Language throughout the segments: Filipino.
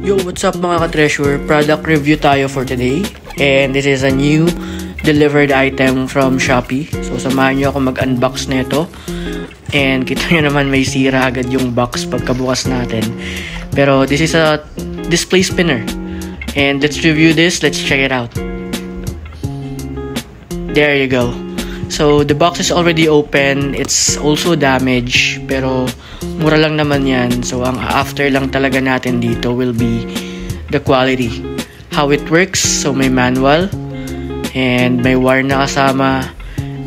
Yo, what's up mga ka-treasure? Product review tayo for today. And this is a new delivered item from Shopee. So, samahan nyo ako mag-unbox nito. And kita nyo naman may sira agad yung box pagkabukas natin. Pero this is a display spinner. And let's review this. Let's check it out. There you go. So, the box is already open. It's also damaged. Pero, mura lang naman yan. So, ang after lang talaga natin dito will be the quality. How it works. So, may manual. And may wire na kasama.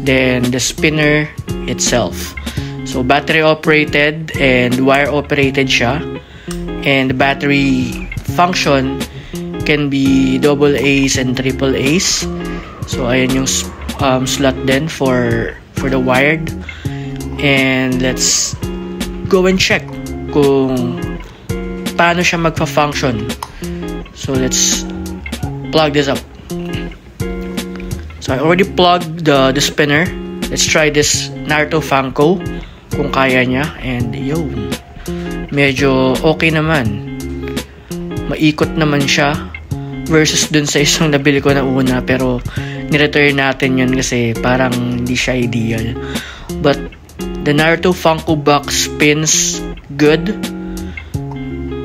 Then, the spinner itself. So, battery operated and wire operated siya. And the battery function can be AA and AAA. So, ayan yung slot din for the wired. And let's go and check kung paano siya magpa-function. So let's plug this up. So I already plugged the spinner. Let's try this Naruto Funko kung kaya niya. And yo, medyo okay naman. Maikot naman siya versus dun sa isang nabili ko na una, pero ni-return natin yun kasi parang hindi siya ideal. But the Naruto Funko box spins good.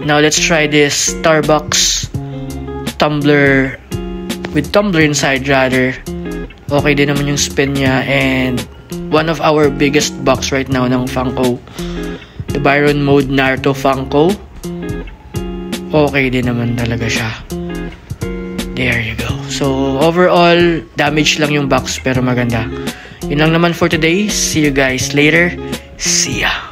Now let's try this Starbucks tumbler with tumbler inside rather. Okay din naman yung spin niya. And one of our biggest box right now ng Funko, the Byron Mode Naruto Funko. Okay din naman talaga siya. There you go. So, overall, damage lang yung box pero maganda. Yun lang naman for today. See you guys later. See ya.